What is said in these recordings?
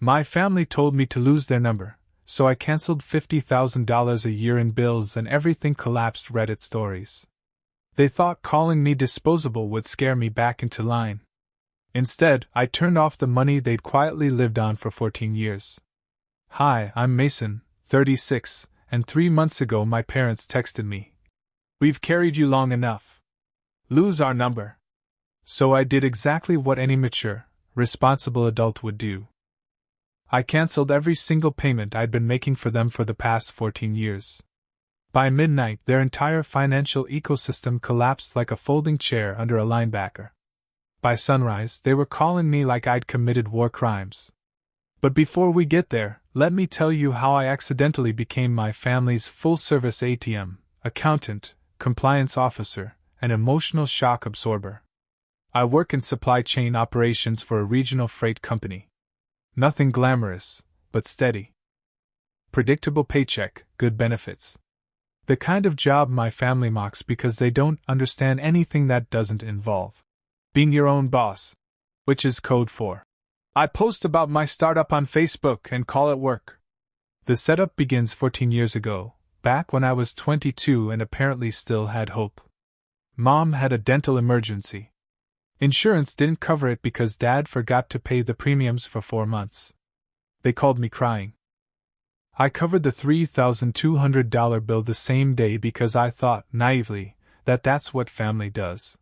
My family told me to lose their number, so I canceled $50,000 a year in bills and everything collapsed. Reddit stories. They thought calling me disposable would scare me back into line. Instead, I turned off the money they'd quietly lived on for 14 years. Hi, I'm Mason, 36, and 3 months ago my parents texted me. We've carried you long enough. Lose our number. So I did exactly what any mature, responsible adult would do. I canceled every single payment I'd been making for them for the past 14 years. By midnight, their entire financial ecosystem collapsed like a folding chair under a linebacker. By sunrise, they were calling me like I'd committed war crimes. But before we get there, let me tell you how I accidentally became my family's full-service ATM, accountant, compliance officer, and emotional shock absorber. I work in supply chain operations for a regional freight company. Nothing glamorous, but steady. Predictable paycheck, good benefits. The kind of job my family mocks because they don't understand anything that doesn't involve being your own boss, which is code for I post about my startup on Facebook and call it work. The setup begins 14 years ago, back when I was 22 and apparently still had hope. Mom had a dental emergency. Insurance didn't cover it because Dad forgot to pay the premiums for 4 months. They called me crying. I covered the $3,200 bill the same day because I thought, naively, that that's what family does.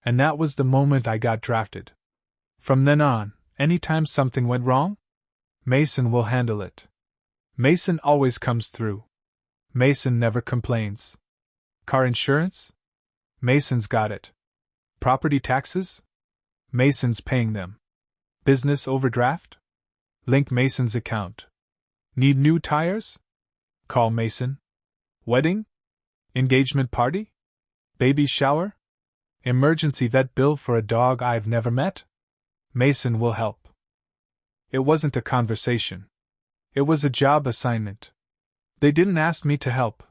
And that was the moment I got drafted. From then on, anytime something went wrong, Mason will handle it. Mason always comes through. Mason never complains. Car insurance? Mason's got it. Property taxes? Mason's paying them. Business overdraft? Link Mason's account. Need new tires? Call Mason. Wedding? Engagement party? Baby shower? Emergency vet bill for a dog I've never met? Mason will help. It wasn't a conversation. It was a job assignment. They didn't ask me to help.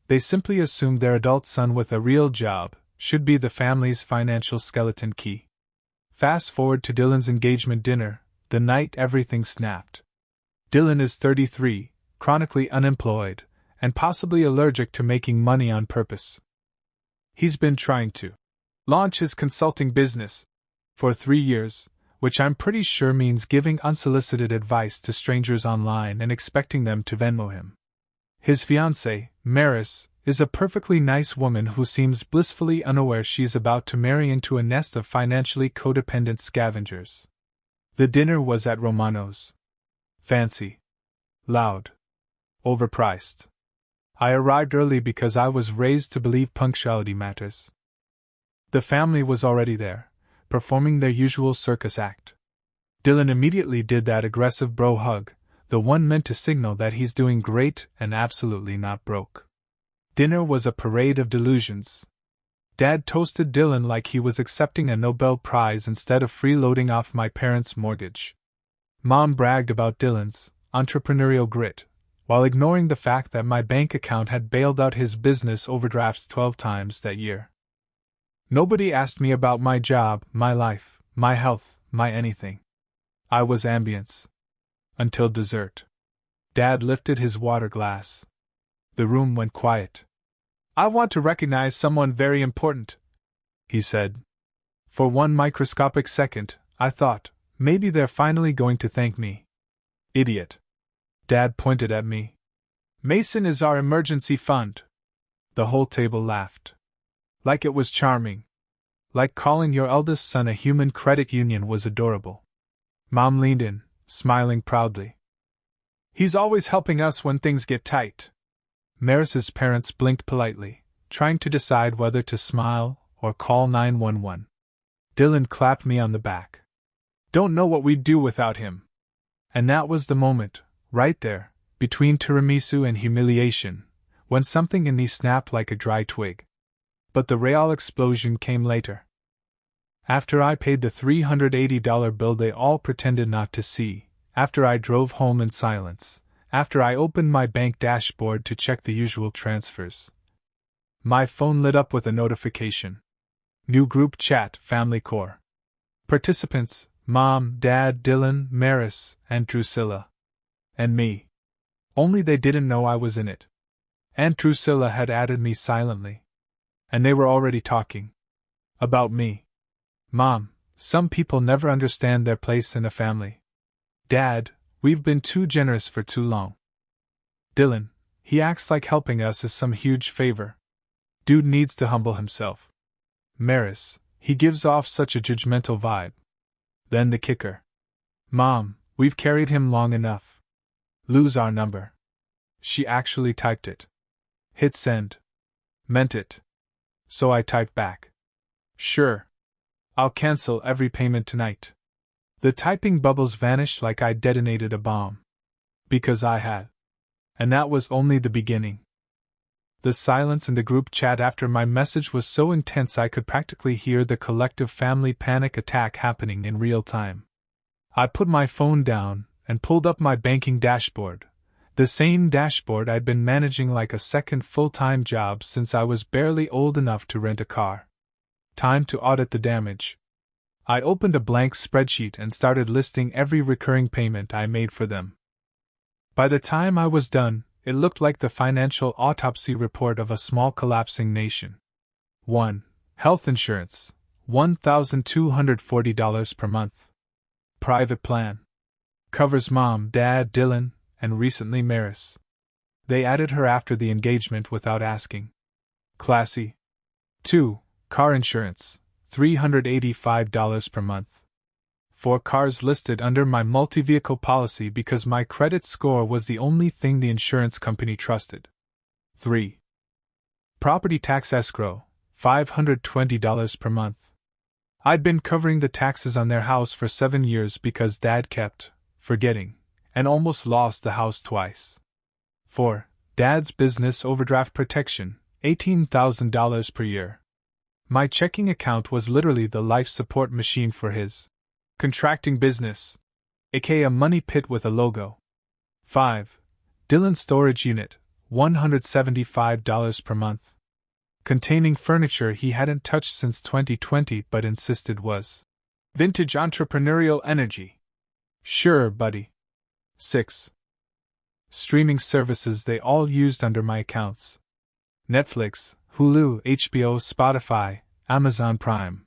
They simply assumed their adult son with a real job should be the family's financial skeleton key. Fast forward to Dylan's engagement dinner, the night everything snapped. Dylan is 33, chronically unemployed, and possibly allergic to making money on purpose. He's been trying to launch his consulting business for 3 years, which I'm pretty sure means giving unsolicited advice to strangers online and expecting them to Venmo him. His fiancée, Maris, is a perfectly nice woman who seems blissfully unaware she's about to marry into a nest of financially codependent scavengers. The dinner was at Romano's. Fancy. Loud. Overpriced. I arrived early because I was raised to believe punctuality matters. The family was already there, performing their usual circus act. Dylan immediately did that aggressive bro hug, the one meant to signal that he's doing great and absolutely not broke. Dinner was a parade of delusions. Dad toasted Dylan like he was accepting a Nobel Prize instead of freeloading off my parents' mortgage. Mom bragged about Dylan's entrepreneurial grit, while ignoring the fact that my bank account had bailed out his business overdrafts 12 times that year. Nobody asked me about my job, my life, my health, my anything. I was ambience. Until dessert. Dad lifted his water glass. The room went quiet. I want to recognize someone very important, he said. For one microscopic second, I thought, maybe they're finally going to thank me. Idiot. Dad pointed at me. Mason is our emergency fund. The whole table laughed. Like it was charming. Like calling your eldest son a human credit union was adorable. Mom leaned in, smiling proudly. He's always helping us when things get tight. Maris's parents blinked politely, trying to decide whether to smile or call 911. Dylan clapped me on the back. Don't know what we'd do without him. And that was the moment, right there, between tiramisu and humiliation, when something in me snapped like a dry twig. But the real explosion came later. After I paid the $380 bill they all pretended not to see, after I drove home in silence, after I opened my bank dashboard to check the usual transfers, my phone lit up with a notification. New group chat, Family Core. Participants, Mom, Dad, Dylan, Maris, and Drusilla. And me. Only they didn't know I was in it. Aunt Drusilla had added me silently. And they were already talking. About me. Mom, some people never understand their place in a family. Dad, we've been too generous for too long. Dylan, he acts like helping us is some huge favor. Dude needs to humble himself. Maris, he gives off such a judgmental vibe. Then the kicker. Mom, we've carried him long enough. Lose our number. She actually typed it. Hit send. Meant it. So I typed back. Sure. I'll cancel every payment tonight. The typing bubbles vanished like I detonated a bomb. Because I had. And that was only the beginning. The silence in the group chat after my message was so intense I could practically hear the collective family panic attack happening in real time. I put my phone down and pulled up my banking dashboard, the same dashboard I'd been managing like a second full-time job since I was barely old enough to rent a car. Time to audit the damage. I opened a blank spreadsheet and started listing every recurring payment I made for them. By the time I was done, it looked like the financial autopsy report of a small collapsing nation. 1. Health insurance, $1,240 per month. Private plan. Covers Mom, Dad, Dylan, and recently Maris. They added her after the engagement without asking. Classy. 2. Car insurance, $385 per month. 4 cars listed under my multi-vehicle policy because my credit score was the only thing the insurance company trusted. 3. Property tax escrow, $520 per month. I'd been covering the taxes on their house for 7 years because Dad kept forgetting and almost lost the house twice. 4. Dad's business overdraft protection, $18,000 per year. My checking account was literally the life support machine for his contracting business, aka a money pit with a logo. 5. Dylan's storage unit, $175 per month. Containing furniture he hadn't touched since 2020 but insisted was vintage entrepreneurial energy. Sure, buddy. 6. Streaming services they all used under my accounts. Netflix, Hulu, HBO, Spotify, Amazon Prime.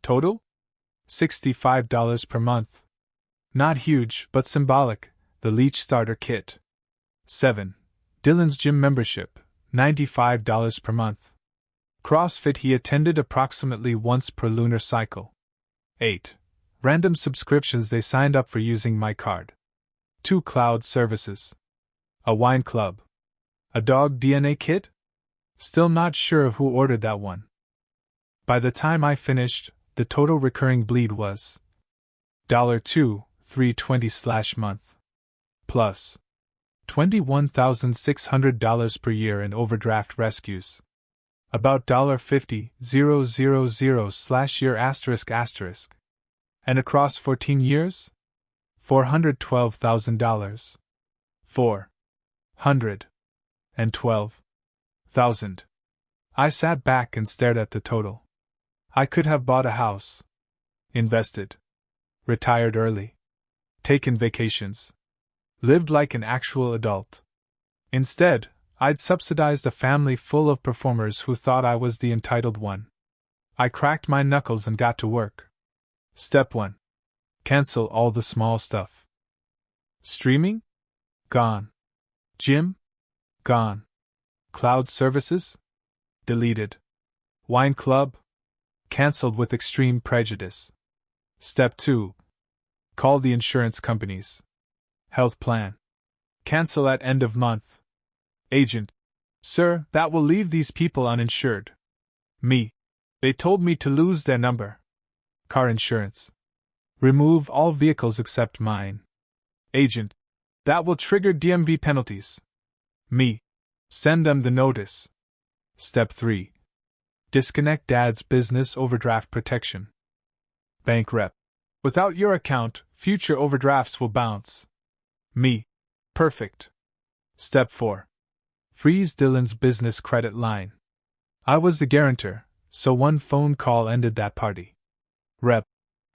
Total? $65 per month. Not huge, but symbolic, the Leech Starter Kit. 7. Dylan's gym membership, $95 per month. CrossFit he attended approximately once per lunar cycle. 8. Random subscriptions they signed up for using my card. 2 cloud services. A wine club. A dog DNA kit? Still not sure who ordered that one. By the time I finished, the total recurring bleed was $2,320/month. Plus $21,600 per year in overdraft rescues. About $50,000/year***. And across 14 years? $412,000. $412,000. I sat back and stared at the total. I could have bought a house, invested, retired early, taken vacations, lived like an actual adult. Instead, I'd subsidized a family full of performers who thought I was the entitled one. I cracked my knuckles and got to work. Step 1. Cancel all the small stuff. Streaming? Gone. Gym? Gone. Cloud services? Deleted. Wine club? Cancelled with extreme prejudice. Step 2. Call the insurance companies. Health plan. Cancel at end of month. Agent. Sir, that will leave these people uninsured. Me. They told me to lose their number. Car insurance. Remove all vehicles except mine. Agent. That will trigger DMV penalties. Me. Send them the notice. Step 3. Disconnect Dad's business overdraft protection. Bank rep. Without your account, future overdrafts will bounce. Me. Perfect. Step 4. Freeze Dylan's business credit line. I was the guarantor, so one phone call ended that party. Rep.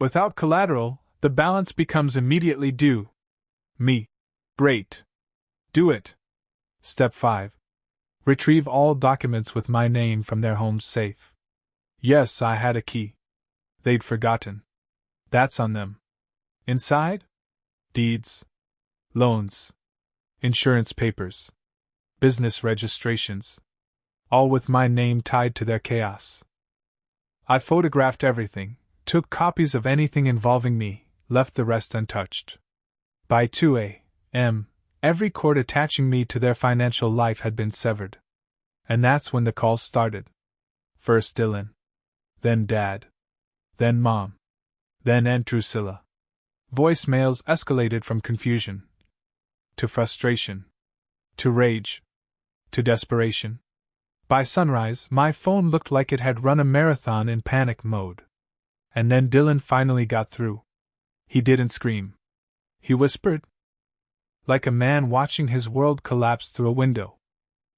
Without collateral, The balance becomes immediately due. Me. Great. Do it. Step 5. Retrieve all documents with my name from their home's safe. Yes, I had a key. They'd forgotten. That's on them. Inside? Deeds. Loans. Insurance papers. Business registrations. All with my name tied to their chaos. I photographed everything, took copies of anything involving me, left the rest untouched. By 2 a.m., every cord attaching me to their financial life had been severed. And that's when the calls started. First Dylan. Then Dad. Then Mom. Then Aunt Drusilla. Voicemails escalated from confusion to frustration to rage to desperation. By sunrise, my phone looked like it had run a marathon in panic mode. And then Dylan finally got through. He didn't scream. He whispered, like a man watching his world collapse through a window.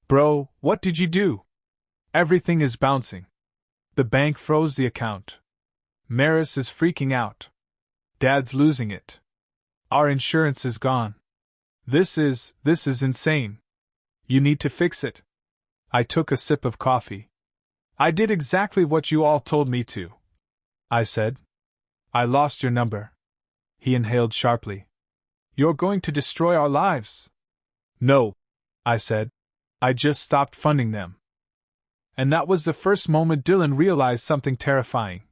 Bro, what did you do? Everything is bouncing. The bank froze the account. Maris is freaking out. Dad's losing it. Our insurance is gone. This is insane. You need to fix it. I took a sip of coffee. I did exactly what you all told me to, I said. I lost your number. He inhaled sharply. You're going to destroy our lives. No, I said. I just stopped funding them. And that was the first moment Dylan realized something terrifying.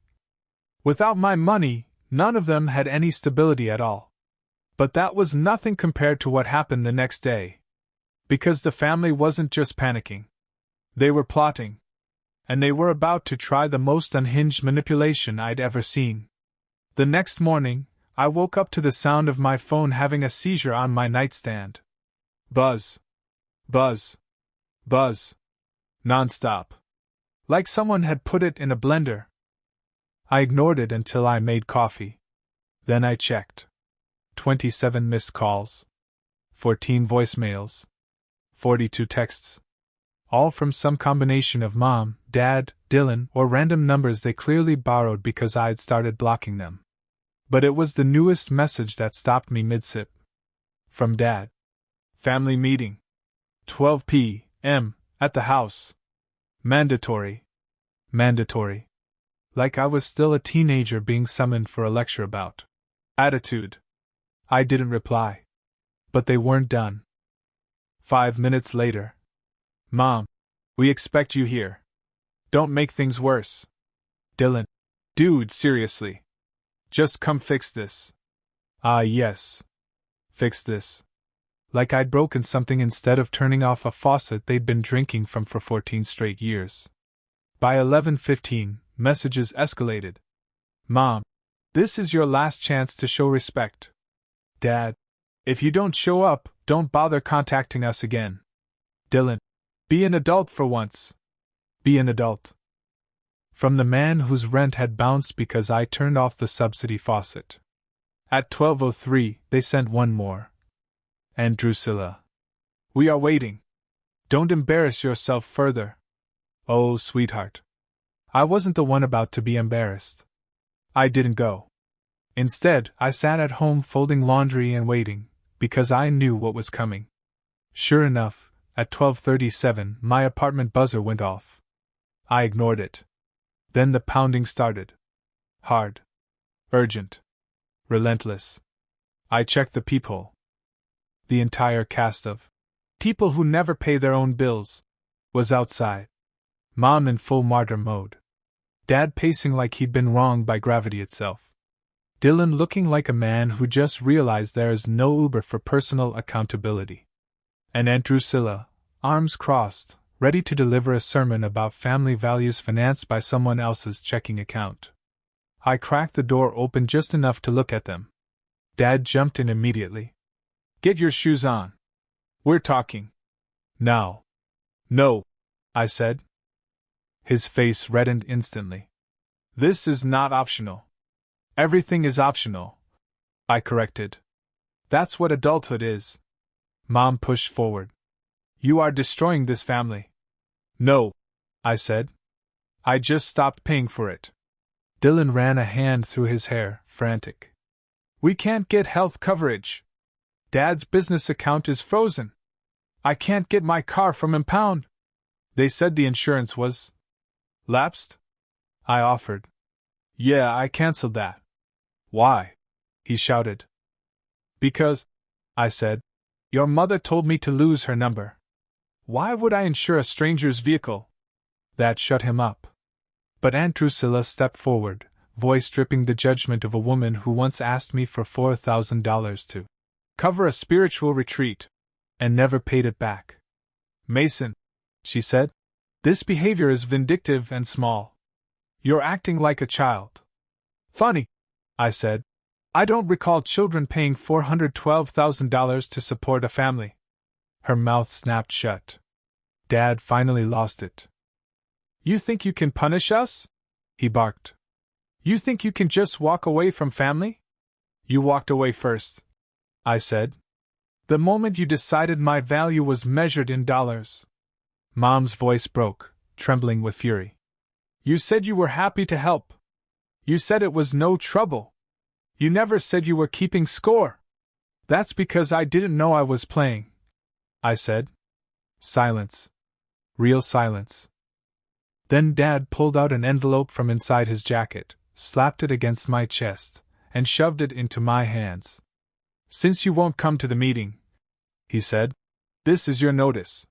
Without my money, none of them had any stability at all. But that was nothing compared to what happened the next day. Because the family wasn't just panicking. They were plotting. And they were about to try the most unhinged manipulation I'd ever seen. The next morning, I woke up to the sound of my phone having a seizure on my nightstand. Buzz. Buzz. Buzz. Non-stop. Like someone had put it in a blender. I ignored it until I made coffee. Then I checked. 27 missed calls. 14 voicemails. 42 texts. All from some combination of Mom, Dad, Dylan, or random numbers they clearly borrowed because I'd started blocking them. But it was the newest message that stopped me mid-sip. From Dad. Family meeting. 12 p.m. at the house. Mandatory. Mandatory. Like I was still a teenager being summoned for a lecture about attitude. I didn't reply. But they weren't done. 5 minutes later. Mom, we expect you here. Don't make things worse. Dylan. Dude, seriously. Just come fix this. Ah, yes. Fix this. Like I'd broken something instead of turning off a faucet they'd been drinking from for 14 straight years. By 11:15, messages escalated. Mom, this is your last chance to show respect. Dad, if you don't show up, don't bother contacting us again. Dylan, be an adult for once. Be an adult. From the man whose rent had bounced because I turned off the subsidy faucet. At 12:03, they sent one more. And Drusilla. We are waiting. Don't embarrass yourself further. Oh, sweetheart. I wasn't the one about to be embarrassed. I didn't go. Instead, I sat at home folding laundry and waiting, because I knew what was coming. Sure enough, at 12:37, my apartment buzzer went off. I ignored it. Then the pounding started. Hard. Urgent. Relentless. I checked the peephole. The entire cast of people who never pay their own bills was outside. Mom in full martyr mode. Dad pacing like he'd been wronged by gravity itself. Dylan looking like a man who just realized there is no Uber for personal accountability. And Aunt Drusilla, arms crossed, ready to deliver a sermon about family values financed by someone else's checking account. I cracked the door open just enough to look at them. Dad jumped in immediately. Get your shoes on. We're talking. Now. No, I said. His face reddened instantly. This is not optional. Everything is optional, I corrected. That's what adulthood is. Mom pushed forward. You are destroying this family. No, I said. I just stopped paying for it. Dylan ran a hand through his hair, frantic. We can't get health coverage. Dad's business account is frozen. I can't get my car from impound. They said the insurance was lapsed? I offered. Yeah, I canceled that. Why? He shouted. Because, I said, your mother told me to lose her number. Why would I insure a stranger's vehicle? That shut him up. But Aunt Drusilla stepped forward, voice dripping the judgment of a woman who once asked me for $4,000 to cover a spiritual retreat, and never paid it back. Mason, she said, this behavior is vindictive and small. You're acting like a child. Funny, I said. I don't recall children paying $412,000 to support a family. Her mouth snapped shut. Dad finally lost it. You think you can punish us? He barked. You think you can just walk away from family? You walked away first, I said. The moment you decided my value was measured in dollars. Mom's voice broke, trembling with fury. You said you were happy to help. You said it was no trouble. You never said you were keeping score. That's because I didn't know I was playing, I said. Silence. Real silence. Then Dad pulled out an envelope from inside his jacket, slapped it against my chest, and shoved it into my hands. Since you won't come to the meeting, he said, this is your notice.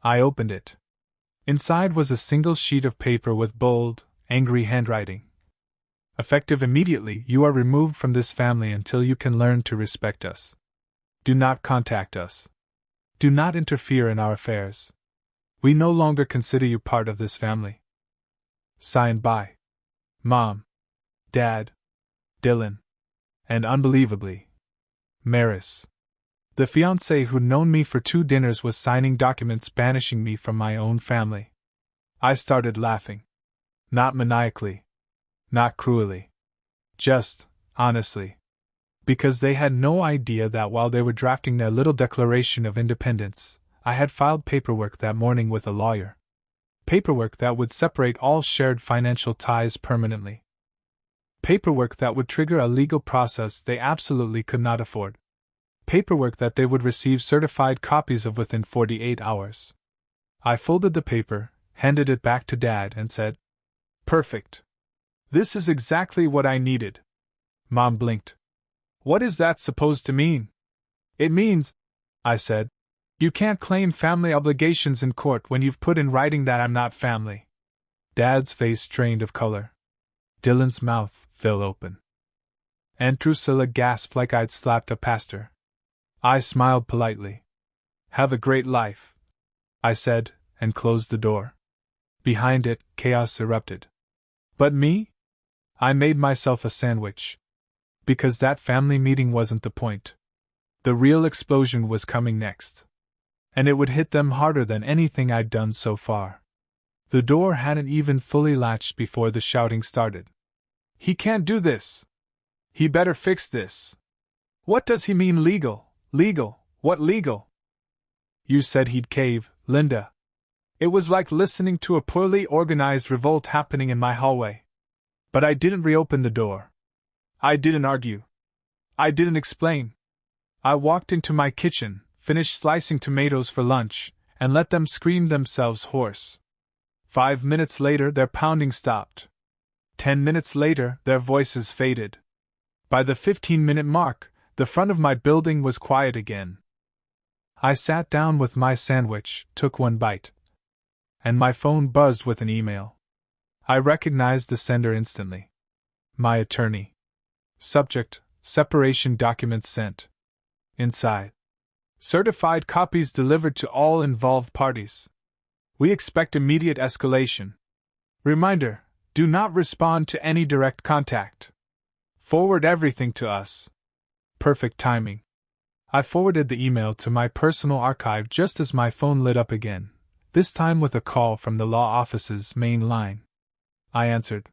I opened it. Inside was a single sheet of paper with bold, angry handwriting. Effective immediately, you are removed from this family until you can learn to respect us. Do not contact us. Do not interfere in our affairs. We no longer consider you part of this family. Signed by Mom, Dad, Dylan, and unbelievably, Maris. The fiancé who'd known me for 2 dinners was signing documents banishing me from my own family. I started laughing. Not maniacally. Not cruelly. Just, honestly. Because they had no idea that while they were drafting their little Declaration of Independence, I had filed paperwork that morning with a lawyer. Paperwork that would separate all shared financial ties permanently. Paperwork that would trigger a legal process they absolutely could not afford. Paperwork that they would receive certified copies of within 48 hours. I folded the paper, handed it back to Dad, and said, Perfect. This is exactly what I needed. Mom blinked. What is that supposed to mean? It means, I said, you can't claim family obligations in court when you've put in writing that I'm not family. Dad's face strained of color. Dylan's mouth fell open. Aunt Drusilla gasped like I'd slapped a pastor. I smiled politely. Have a great life, I said, and closed the door. Behind it, chaos erupted. But me? I made myself a sandwich. Because that family meeting wasn't the point. The real explosion was coming next. And it would hit them harder than anything I'd done so far. The door hadn't even fully latched before the shouting started. He can't do this. He better fix this. What does he mean legal? Legal? What legal? You said he'd cave, Linda. It was like listening to a poorly organized revolt happening in my hallway. But I didn't reopen the door. I didn't argue. I didn't explain. I walked into my kitchen, finished slicing tomatoes for lunch, and let them scream themselves hoarse. 5 minutes later, their pounding stopped. 10 minutes later, their voices faded. By the 15-minute mark, the front of my building was quiet again. I sat down with my sandwich, took one bite. And my phone buzzed with an email. I recognized the sender instantly. My attorney. Subject: separation documents sent. Inside: certified copies delivered to all involved parties. We expect immediate escalation. Reminder: do not respond to any direct contact. Forward everything to us. Perfect timing. I forwarded the email to my personal archive just as my phone lit up again, this time with a call from the law office's main line. I answered.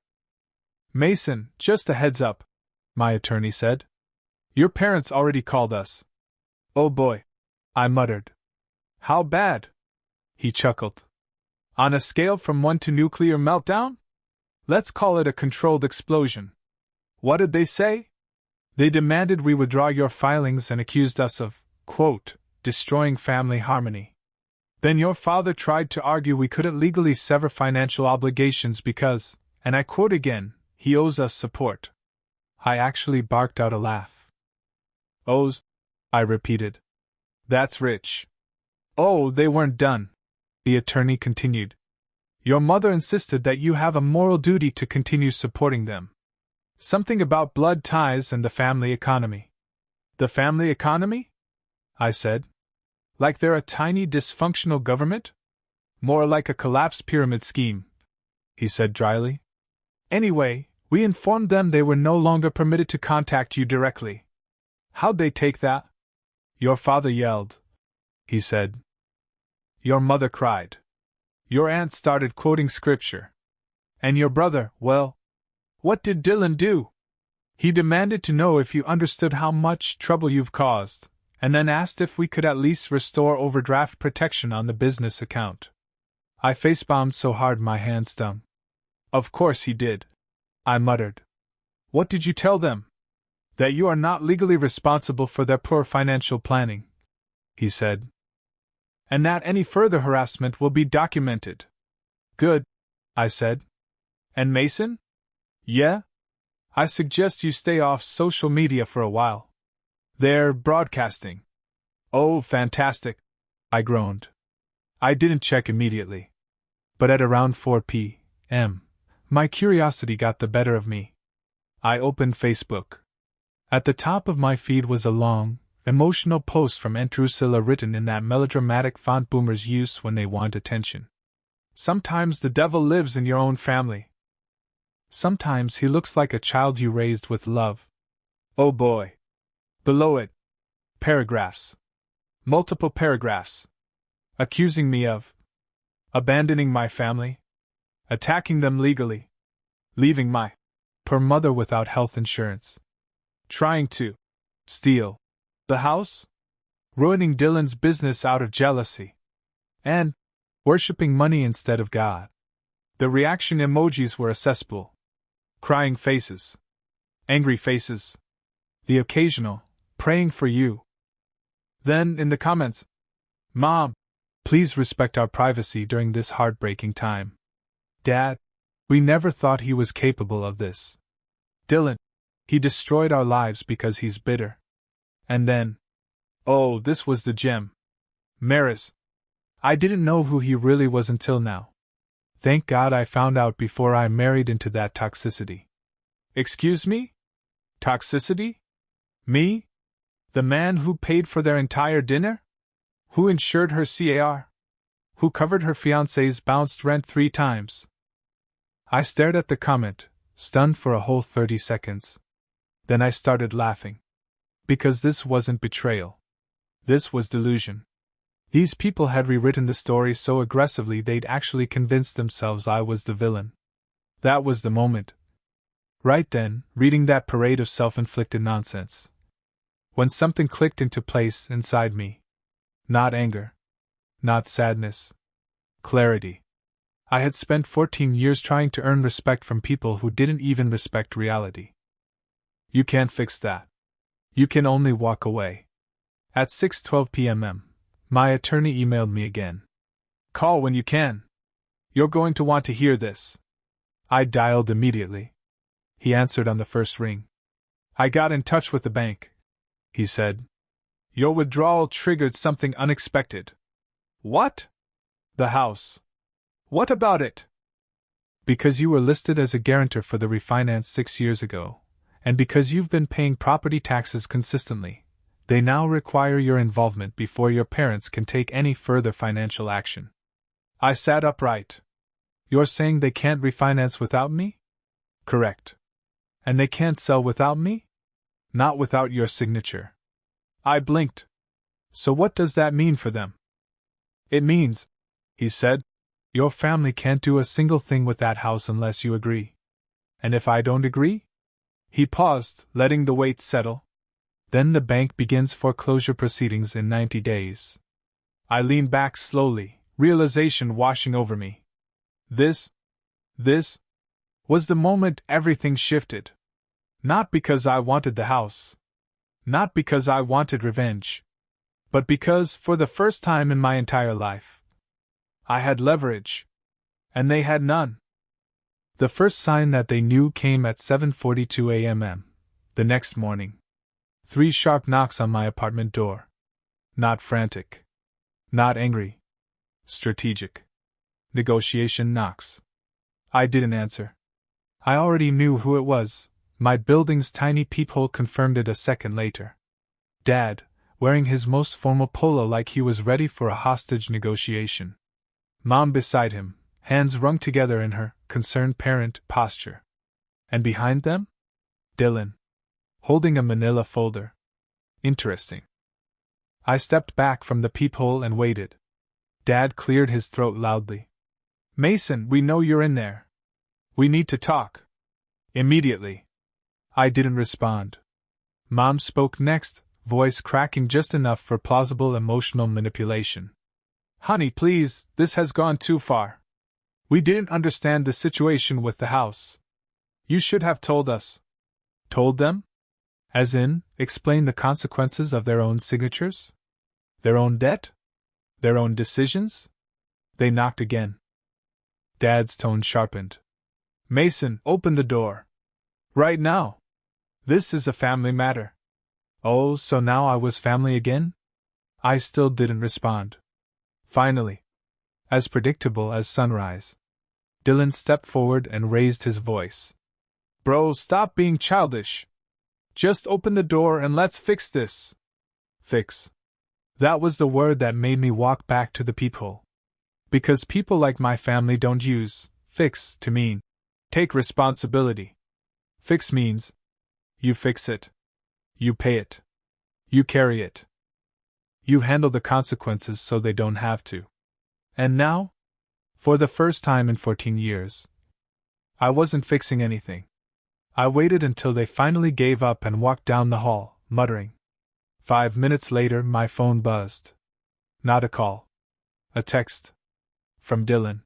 Mason, just a heads up, my attorney said. Your parents already called us. Oh boy, I muttered. How bad? He chuckled. On a scale from 1 to nuclear meltdown? Let's call it a controlled explosion. What did they say? They demanded we withdraw your filings and accused us of, quote, destroying family harmony. Then your father tried to argue we couldn't legally sever financial obligations because, and I quote again, he owes us support. I actually barked out a laugh. Owes? I repeated. That's rich. Oh, they weren't done. The attorney continued. Your mother insisted that you have a moral duty to continue supporting them. Something about blood ties and the family economy. The family economy? I said. Like they're a tiny dysfunctional government? More like a collapsed pyramid scheme, he said dryly. Anyway, we informed them they were no longer permitted to contact you directly. How'd they take that? Your father yelled, he said. Your mother cried. Your aunt started quoting scripture. And your brother, well, what did Dylan do? He demanded to know if you understood how much trouble you've caused, and then asked if we could at least restore overdraft protection on the business account. I facepalmed so hard my hand stung. Of course he did, I muttered. What did you tell them? That you are not legally responsible for their poor financial planning, he said. And that any further harassment will be documented. Good, I said. And Mason? Yeah? I suggest you stay off social media for a while. They're broadcasting. Oh, fantastic, I groaned. I didn't check immediately. But at around 4 p.m., my curiosity got the better of me. I opened Facebook. At the top of my feed was a long, emotional post from Aunt Drusilla written in that melodramatic font boomers use when they want attention. Sometimes the devil lives in your own family. Sometimes he looks like a child you raised with love. Oh boy. Below it, paragraphs. Multiple paragraphs. Accusing me of abandoning my family, attacking them legally, leaving my poor mother without health insurance, trying to steal the house, ruining Dylan's business out of jealousy, and worshipping money instead of God. The reaction emojis were a cesspool. Crying faces, angry faces, the occasional praying for you. Then, in the comments, Mom, please respect our privacy during this heartbreaking time. Dad, we never thought he was capable of this. Dylan, he destroyed our lives because he's bitter. And then, oh, this was the gem. Maris, I didn't know who he really was until now. Thank God I found out before I married into that toxicity. Excuse me? Toxicity? Me? The man who paid for their entire dinner? Who insured her CAR? Who covered her fiancé's bounced rent 3 times? I stared at the comment, stunned for a whole 30 seconds. Then I started laughing. Because this wasn't betrayal. This was delusion. These people had rewritten the story so aggressively they'd actually convinced themselves I was the villain. That was the moment. Right then, reading that parade of self-inflicted nonsense. When something clicked into place inside me. Not anger. Not sadness. Clarity. I had spent 14 years trying to earn respect from people who didn't even respect reality. You can't fix that. You can only walk away. At 6:12 p.m. My attorney emailed me again. Call when you can. You're going to want to hear this. I dialed immediately. He answered on the first ring. I got in touch with the bank, he said. Your withdrawal triggered something unexpected. What? The house. What about it? Because you were listed as a guarantor for the refinance 6 years ago, and because you've been paying property taxes consistently, they now require your involvement before your parents can take any further financial action. I sat upright. You're saying they can't refinance without me? Correct. And they can't sell without me? Not without your signature. I blinked. So what does that mean for them? It means, he said, your family can't do a single thing with that house unless you agree. And if I don't agree? He paused, letting the weight settle. Then the bank begins foreclosure proceedings in 90 days. I leaned back slowly, realization washing over me. This was the moment everything shifted. Not because I wanted the house. Not because I wanted revenge. But because, for the first time in my entire life, I had leverage. And they had none. The first sign that they knew came at 7:42 a.m. the next morning. 3 sharp knocks on my apartment door. Not frantic. Not angry. Strategic. Negotiation knocks. I didn't answer. I already knew who it was. My building's tiny peephole confirmed it a second later. Dad, wearing his most formal polo like he was ready for a hostage negotiation. Mom beside him, hands wrung together in her concerned parent posture. And behind them? Dylan, holding a manila folder. Interesting. I stepped back from the peephole and waited. Dad cleared his throat loudly. Mason, we know you're in there. We need to talk. Immediately. I didn't respond. Mom spoke next, voice cracking just enough for plausible emotional manipulation. Honey, please, this has gone too far. We didn't understand the situation with the house. You should have told us. Told them? As in, explain the consequences of their own signatures? Their own debt? Their own decisions? They knocked again. Dad's tone sharpened. Mason, open the door. Right now. This is a family matter. Oh, so now I was family again? I still didn't respond. Finally, as predictable as sunrise, Dylan stepped forward and raised his voice. Bro, stop being childish. Just open the door and let's fix this. Fix. That was the word that made me walk back to the peephole. Because people like my family don't use fix to mean take responsibility. Fix means you fix it. You pay it. You carry it. You handle the consequences so they don't have to. And now, for the first time in 14 years, I wasn't fixing anything. I waited until they finally gave up and walked down the hall, muttering. 5 minutes later, my phone buzzed. Not a call. A text. From Dylan.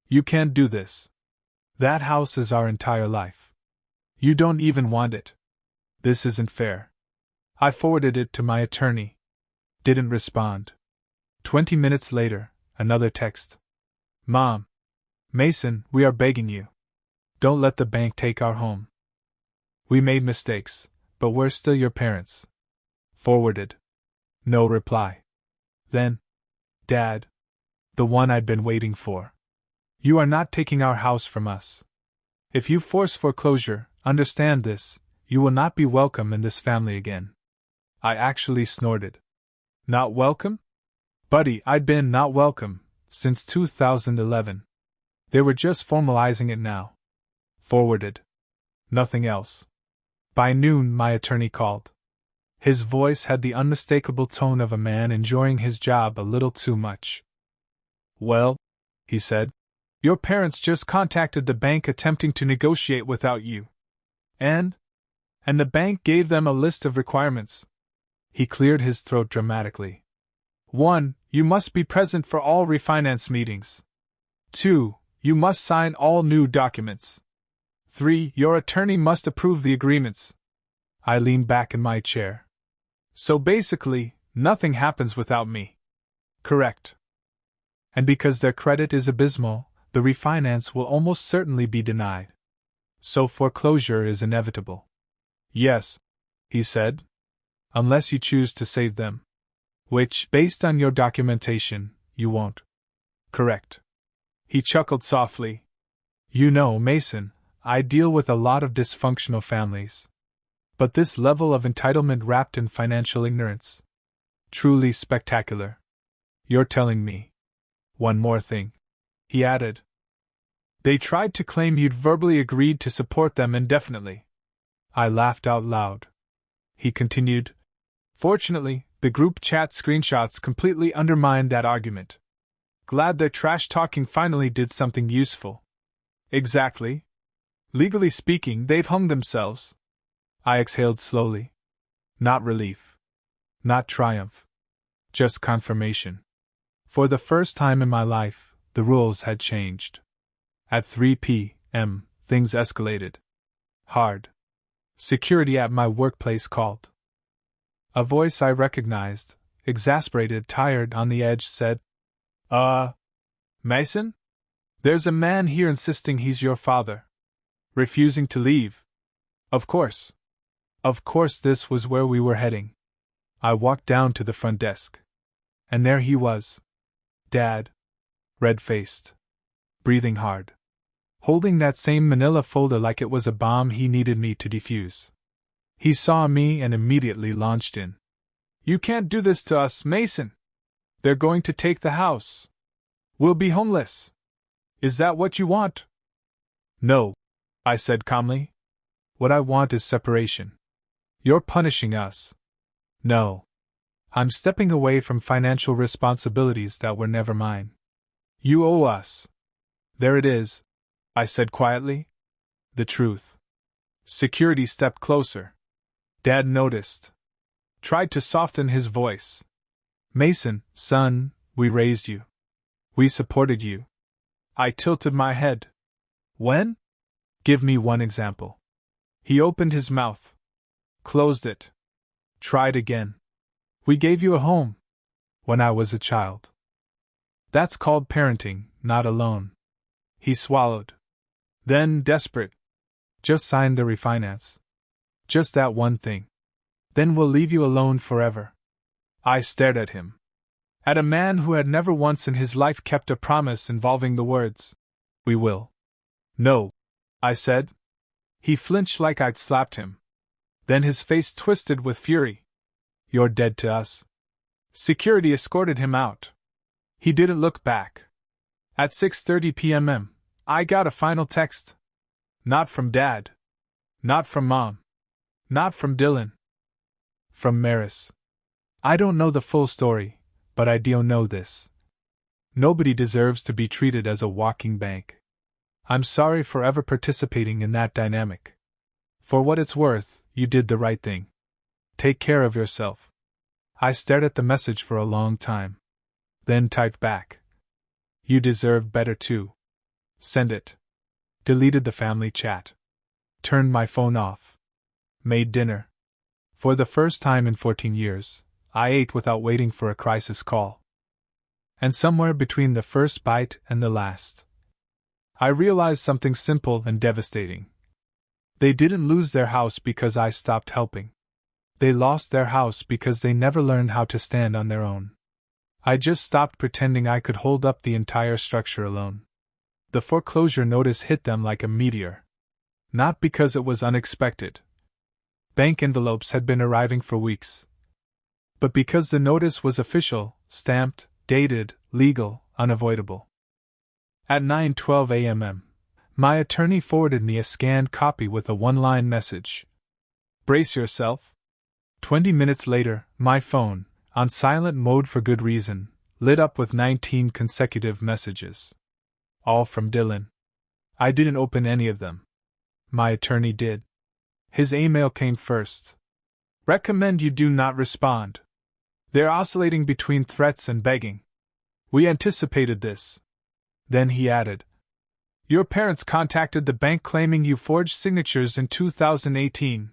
You can't do this. That house is our entire life. You don't even want it. This isn't fair. I forwarded it to my attorney. Didn't respond. 20 minutes later, another text. Mom. Mason, we are begging you. Don't let the bank take our home. We made mistakes, but we're still your parents. Forwarded. No reply. Then, Dad. The one I'd been waiting for. You are not taking our house from us. If you force foreclosure, understand this, you will not be welcome in this family again. I actually snorted. Not welcome? Buddy, I'd been not welcome since 2011. They were just formalizing it now. Forwarded. Nothing else. By noon, my attorney called. His voice had the unmistakable tone of a man enjoying his job a little too much. Well, he said, your parents just contacted the bank attempting to negotiate without you. And the bank gave them a list of requirements. He cleared his throat dramatically. 1. You must be present for all refinance meetings. 2. You must sign all new documents. 3. Your attorney must approve the agreements. I leaned back in my chair. So basically, nothing happens without me. Correct. And because their credit is abysmal, the refinance will almost certainly be denied. So foreclosure is inevitable. Yes, he said. Unless you choose to save them. Which, based on your documentation, you won't. Correct. He chuckled softly. You know, Mason, I deal with a lot of dysfunctional families. But this level of entitlement wrapped in financial ignorance. Truly spectacular. You're telling me. One more thing. He added. They tried to claim you'd verbally agreed to support them indefinitely. I laughed out loud. He continued. Fortunately, the group chat screenshots completely undermined that argument. Glad their trash talking finally did something useful. Exactly. Legally speaking, they've hung themselves. I exhaled slowly. Not relief. Not triumph. Just confirmation. For the first time in my life, the rules had changed. At 3 p.m., things escalated. Hard. Security at my workplace called. A voice I recognized, exasperated, tired, on the edge, said, Mason? There's a man here insisting he's your father. Refusing to leave. Of course. Of course, this was where we were heading. I walked down to the front desk. And there he was. Dad. Red-faced. Breathing hard. Holding that same manila folder like it was a bomb he needed me to defuse. He saw me and immediately launched in. You can't do this to us, Mason. They're going to take the house. We'll be homeless. Is that what you want? No, I said calmly. What I want is separation. You're punishing us. No. I'm stepping away from financial responsibilities that were never mine. You owe us. There it is, I said quietly. The truth. Security stepped closer. Dad noticed. Tried to soften his voice. Mason, son, we raised you. We supported you. I tilted my head. When? Give me one example. He opened his mouth. Closed it. Tried again. We gave you a home. When I was a child. That's called parenting, not a loan. He swallowed. Then, desperate. Just sign the refinance. Just that one thing. Then we'll leave you alone forever. I stared at him. At a man who had never once in his life kept a promise involving the words, "We will." No, I said. He flinched like I'd slapped him. Then his face twisted with fury. You're dead to us. Security escorted him out. He didn't look back. At 6:30 p.m., I got a final text. Not from Dad. Not from Mom. Not from Dylan. From Maris. I don't know the full story, but I do know this. Nobody deserves to be treated as a walking bank. I'm sorry for ever participating in that dynamic. For what it's worth, you did the right thing. Take care of yourself. I stared at the message for a long time. Then typed back. You deserve better too. Send it. Deleted the family chat. Turned my phone off. Made dinner. For the first time in 14 years, I ate without waiting for a crisis call. And somewhere between the first bite and the last, I realized something simple and devastating. They didn't lose their house because I stopped helping. They lost their house because they never learned how to stand on their own. I just stopped pretending I could hold up the entire structure alone. The foreclosure notice hit them like a meteor. Not because it was unexpected. Bank envelopes had been arriving for weeks. But because the notice was official, stamped, dated, legal, unavoidable. At 9:12 a.m., my attorney forwarded me a scanned copy with a one-line message. Brace yourself. 20 minutes later, my phone, on silent mode for good reason, lit up with 19 consecutive messages. All from Dylan. I didn't open any of them. My attorney did. His email came first. Recommend you do not respond. They're oscillating between threats and begging. We anticipated this. Then he added, your parents contacted the bank claiming you forged signatures in 2018.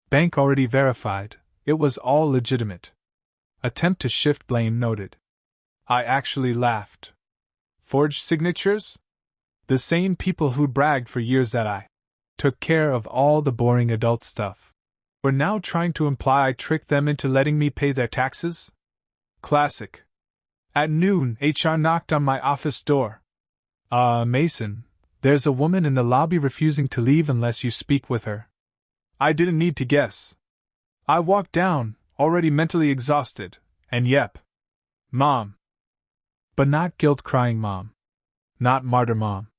Bank already verified, it was all legitimate. Attempt to shift blame noted. I actually laughed. Forged signatures? The same people who bragged for years that I took care of all the boring adult stuff were now trying to imply I tricked them into letting me pay their taxes? Classic. At noon, HR knocked on my office door. Mason, there's a woman in the lobby refusing to leave unless you speak with her. I didn't need to guess. I walked down, already mentally exhausted, and yep. Mom. But not guilt-crying Mom. Not martyr Mom.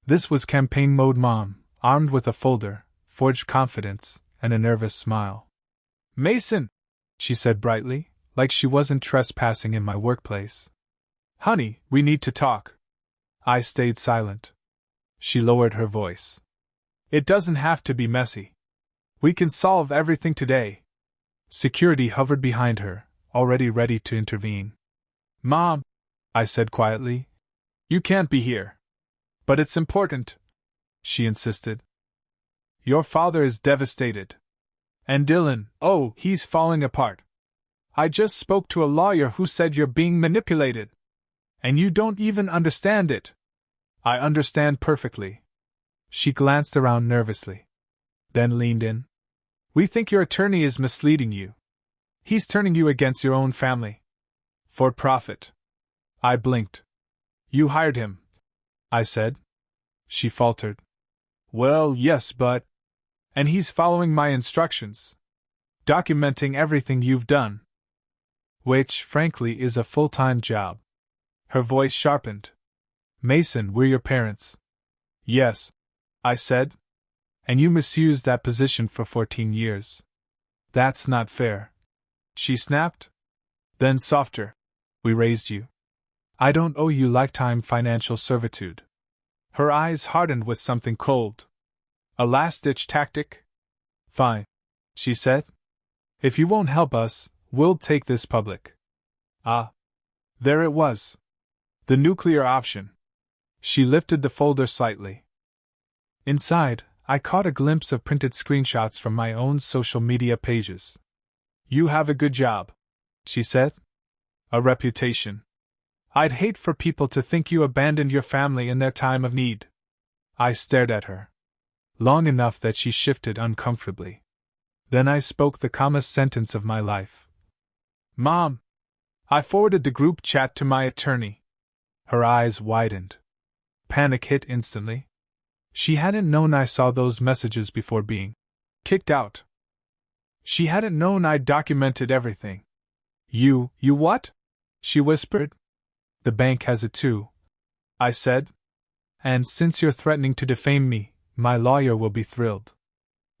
This was campaign mode Mom, armed with a folder, forged confidence, and a nervous smile. Mason, she said brightly, like she wasn't trespassing in my workplace. Honey, we need to talk. I stayed silent. She lowered her voice. It doesn't have to be messy. We can solve everything today. Security hovered behind her, already ready to intervene. Mom, I said quietly, you can't be here. But it's important, she insisted. Your father is devastated. And Dylan, oh, he's falling apart. I just spoke to a lawyer who said you're being manipulated. And you don't even understand it. I understand perfectly. She glanced around nervously. Then leaned in. We think your attorney is misleading you. He's turning you against your own family. For profit. I blinked. You hired him, I said. She faltered. Well, yes, but... And he's following my instructions. Documenting everything you've done. Which, frankly, is a full-time job. Her voice sharpened. Mason, we're your parents. Yes, I said. And you misused that position for 14 years. That's not fair. She snapped. Then softer. We raised you. I don't owe you lifetime financial servitude. Her eyes hardened with something cold. A last-ditch tactic? Fine, she said. If you won't help us, we'll take this public. Ah. There it was. The nuclear option. She lifted the folder slightly. Inside, I caught a glimpse of printed screenshots from my own social media pages. You have a good job, she said. A reputation. I'd hate for people to think you abandoned your family in their time of need. I stared at her. Long enough that she shifted uncomfortably. Then I spoke the calmest sentence of my life. Mom! I forwarded the group chat to my attorney. Her eyes widened. Panic hit instantly. She hadn't known I saw those messages before being kicked out. She hadn't known I'd documented everything. You what? She whispered. The bank has it too, I said. And since you're threatening to defame me, my lawyer will be thrilled.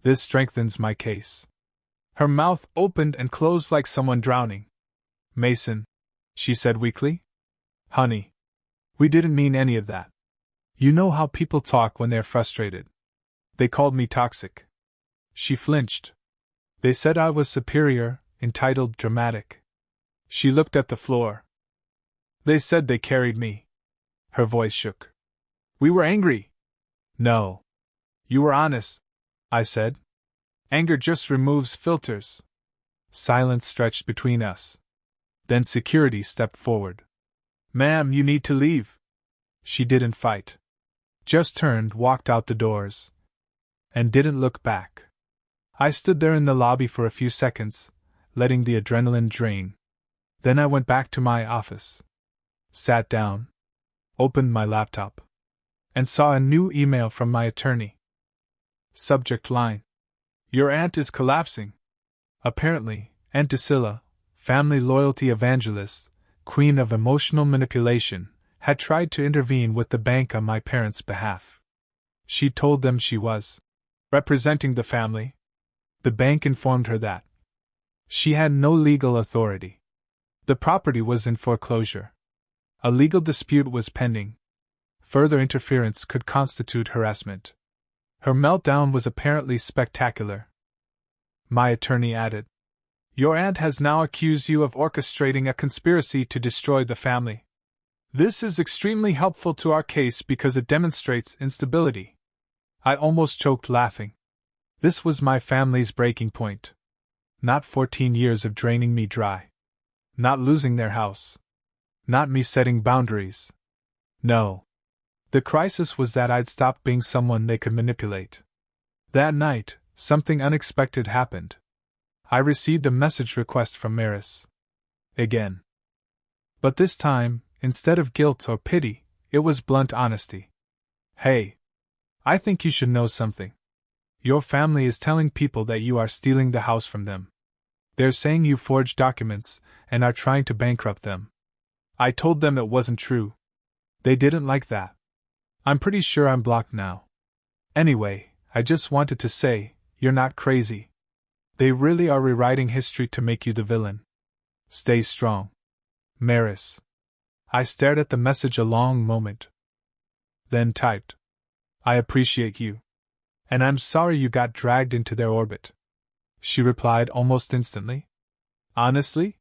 This strengthens my case. Her mouth opened and closed like someone drowning. Mason, she said weakly. Honey, we didn't mean any of that. You know how people talk when they're frustrated. They called me toxic. She flinched. They said I was superior, entitled, dramatic. She looked at the floor. They said they carried me. Her voice shook. We were angry. No. You were honest, I said. Anger just removes filters. Silence stretched between us. Then security stepped forward. Ma'am, you need to leave. She didn't fight. Just turned, walked out the doors. And didn't look back. I stood there in the lobby for a few seconds, letting the adrenaline drain. Then I went back to my office. Sat down. Opened my laptop. And saw a new email from my attorney. Subject line. Your aunt is collapsing. Apparently, Aunt Drusilla, family loyalty evangelist, queen of emotional manipulation, had tried to intervene with the bank on my parents' behalf. She told them she was representing the family. The bank informed her that she had no legal authority. The property was in foreclosure. A legal dispute was pending. Further interference could constitute harassment. Her meltdown was apparently spectacular. My attorney added, Your aunt has now accused you of orchestrating a conspiracy to destroy the family. This is extremely helpful to our case because it demonstrates instability. I almost choked laughing. This was my family's breaking point. Not 14 years of draining me dry. Not losing their house. Not me setting boundaries. No. The crisis was that I'd stopped being someone they could manipulate. That night, something unexpected happened. I received a message request from Maris. Again. But this time, instead of guilt or pity, it was blunt honesty. Hey. I think you should know something. Your family is telling people that you are stealing the house from them. They're saying you forged documents and are trying to bankrupt them. I told them it wasn't true. They didn't like that. I'm pretty sure I'm blocked now. Anyway, I just wanted to say, you're not crazy. They really are rewriting history to make you the villain. Stay strong. Maris. I stared at the message a long moment. Then typed. I appreciate you. And I'm sorry you got dragged into their orbit. She replied almost instantly. Honestly?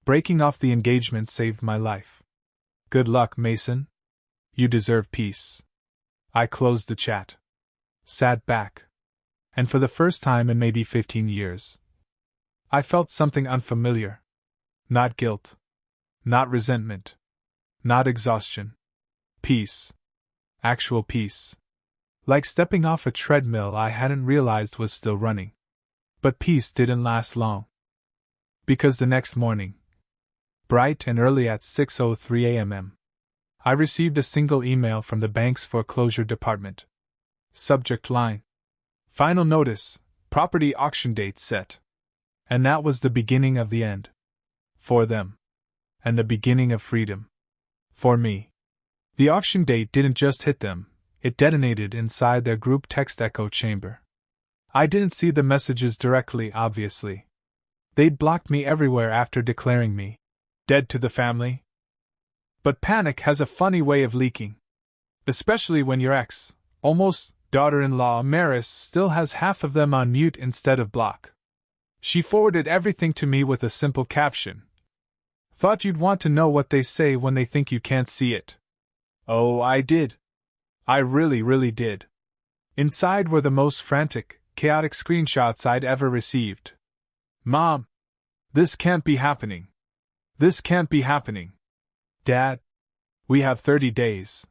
Breaking off the engagement saved my life. Good luck, Mason. You deserve peace. I closed the chat. Sat back. And for the first time in maybe 15 years, I felt something unfamiliar. Not guilt. Not resentment. Not exhaustion. Peace. Actual peace. Like stepping off a treadmill I hadn't realized was still running. But peace didn't last long. Because the next morning, bright and early at 6:03 a.m., I received a single email from the bank's foreclosure department. Subject line: Final notice, property auction date set. And that was the beginning of the end. For them. And the beginning of freedom. For me. The auction date didn't just hit them, it detonated inside their group text echo chamber. I didn't see the messages directly, obviously. They'd blocked me everywhere after declaring me dead to the family. But panic has a funny way of leaking. Especially when your ex, almost daughter-in-law Maris, still has half of them on mute instead of block. She forwarded everything to me with a simple caption. Thought you'd want to know what they say when they think you can't see it. Oh, I did. I really did. Inside were the most frantic, chaotic screenshots I'd ever received. Mom! This can't be happening. This can't be happening. Dad! We have 30 days.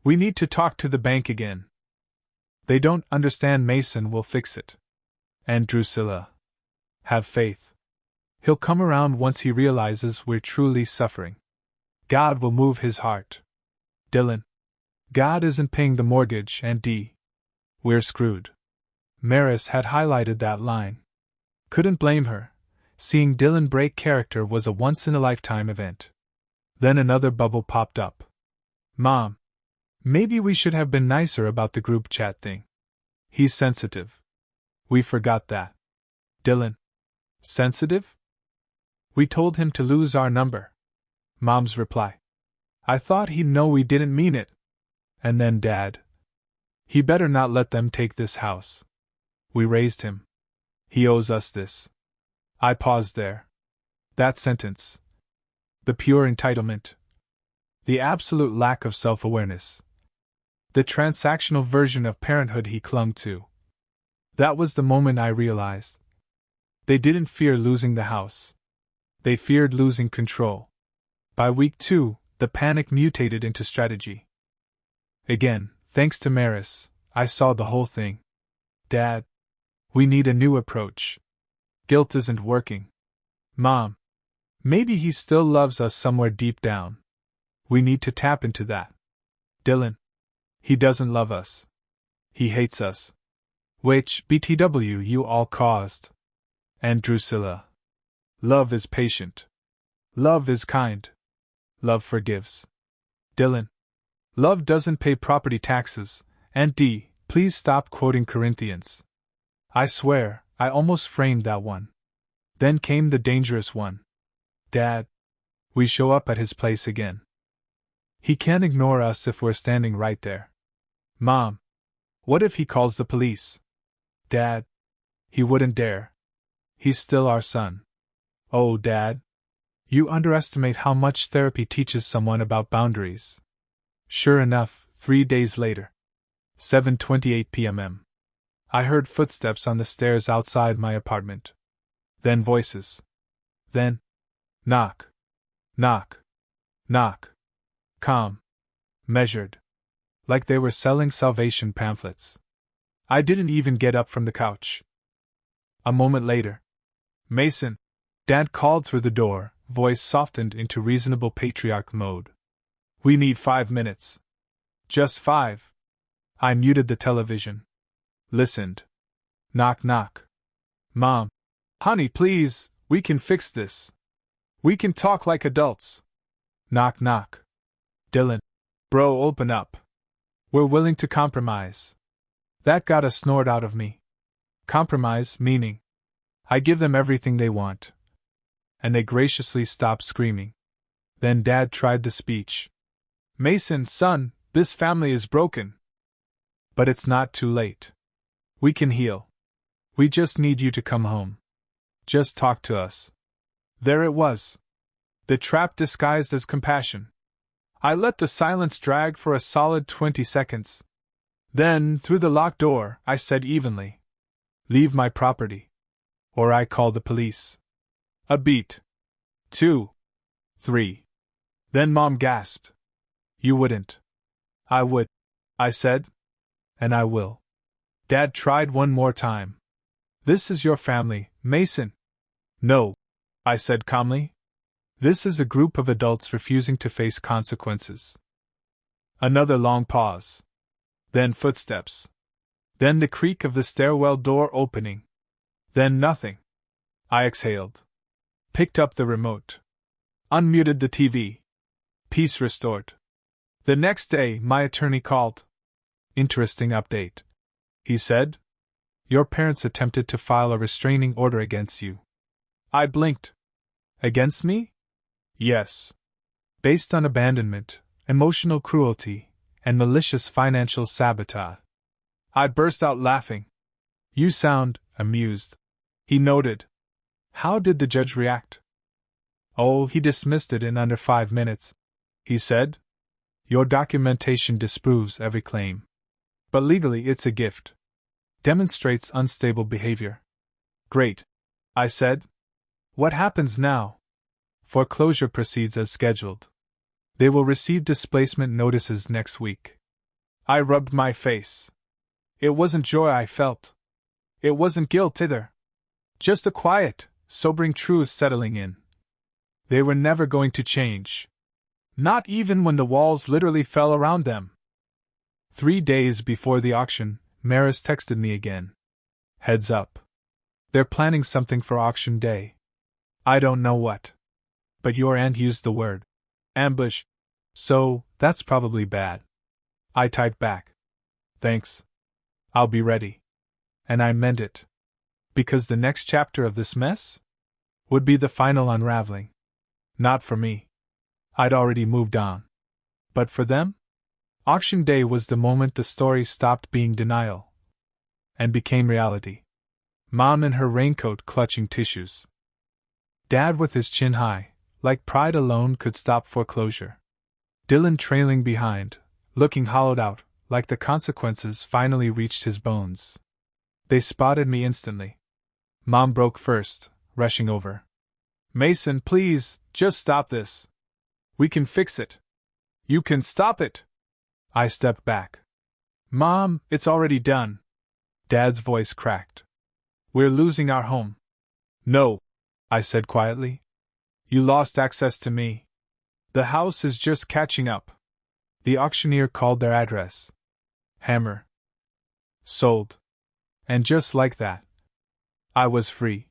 We need to talk to the bank again. They don't understand. Mason will fix it. And Drusilla. Have faith. He'll come around once he realizes we're truly suffering. God will move his heart. Dylan. God isn't paying the mortgage and we're screwed. Maris had highlighted that line. Couldn't blame her. Seeing Dylan break character was a once-in-a-lifetime event. Then another bubble popped up. Mom. Maybe we should have been nicer about the group chat thing. He's sensitive. We forgot that. Dylan. Sensitive? We told him to lose our number. Mom's reply. I thought he'd know we didn't mean it. And then Dad. He better not let them take this house. We raised him. He owes us this. I paused there. That sentence. The pure entitlement. The absolute lack of self-awareness. The transactional version of parenthood he clung to. That was the moment I realized. They didn't fear losing the house. They feared losing control. By week 2, the panic mutated into strategy. Again, thanks to Maris, I saw the whole thing. Dad. We need a new approach. Guilt isn't working. Mom. Maybe he still loves us somewhere deep down. We need to tap into that. Dylan. He doesn't love us. He hates us. Which BTW you all caused. And Drusilla. Love is patient. Love is kind. Love forgives. Dylan. Love doesn't pay property taxes, and please stop quoting Corinthians. I swear, I almost framed that one. Then came the dangerous one. Dad. We show up at his place again. He can't ignore us if we're standing right there. Mom. What if he calls the police? Dad. He wouldn't dare. He's still our son. Oh, Dad. You underestimate how much therapy teaches someone about boundaries. Sure enough, 3 days later. 7:28 p.m. I heard footsteps on the stairs outside my apartment. Then voices. Then. Knock. Knock. Knock. Calm. Measured. Like they were selling salvation pamphlets. I didn't even get up from the couch. A moment later. Mason. Dad called through the door, voice softened into reasonable patriarch mode. We need 5 minutes. Just 5. I muted the television. Listened. Knock knock. Mom. Honey, please, we can fix this. We can talk like adults. Knock knock. Dylan. Bro, open up. We're willing to compromise. That got a snort out of me. Compromise, meaning I give them everything they want. And they graciously stopped screaming. Then Dad tried the speech. Mason, son, this family is broken. But it's not too late. We can heal. We just need you to come home. Just talk to us. There it was. The trap disguised as compassion. I let the silence drag for a solid 20 seconds. Then, through the locked door, I said evenly, Leave my property. Or I call the police. A beat. 2. 3. Then Mom gasped. You wouldn't. I would, I said. And I will. Dad tried one more time. This is your family, Mason. No, I said calmly. This is a group of adults refusing to face consequences. Another long pause. Then footsteps. Then the creak of the stairwell door opening. Then nothing. I exhaled. Picked up the remote. Unmuted the TV. Peace restored. The next day, my attorney called. Interesting update, he said. Your parents attempted to file a restraining order against you. I blinked. Against me? Yes. Based on abandonment, emotional cruelty, and malicious financial sabotage. I burst out laughing. You sound amused, he noted. How did the judge react? Oh, he dismissed it in under 5 minutes, he said. Your documentation disproves every claim. But legally it's a gift. Demonstrates unstable behavior. Great, I said. What happens now? Foreclosure proceeds as scheduled. They will receive displacement notices next week. I rubbed my face. It wasn't joy I felt. It wasn't guilt either. Just a quiet, sobering truth settling in. They were never going to change. Not even when the walls literally fell around them. 3 days before the auction, Maris texted me again. Heads up. They're planning something for auction day. I don't know what. But your aunt used the word ambush, so that's probably bad. I typed back. Thanks. I'll be ready. And I meant it. Because the next chapter of this mess would be the final unraveling. Not for me. I'd already moved on. But for them? Auction day was the moment the story stopped being denial and became reality. Mom in her raincoat clutching tissues. Dad with his chin high, like pride alone could stop foreclosure. Dylan trailing behind, looking hollowed out, like the consequences finally reached his bones. They spotted me instantly. Mom broke first, rushing over. Mason, please, just stop this. We can fix it. You can stop it. I stepped back. Mom, it's already done. Dad's voice cracked. We're losing our home. No, I said quietly. You lost access to me. The house is just catching up. The auctioneer called their address. Hammer. Sold. And just like that, I was free.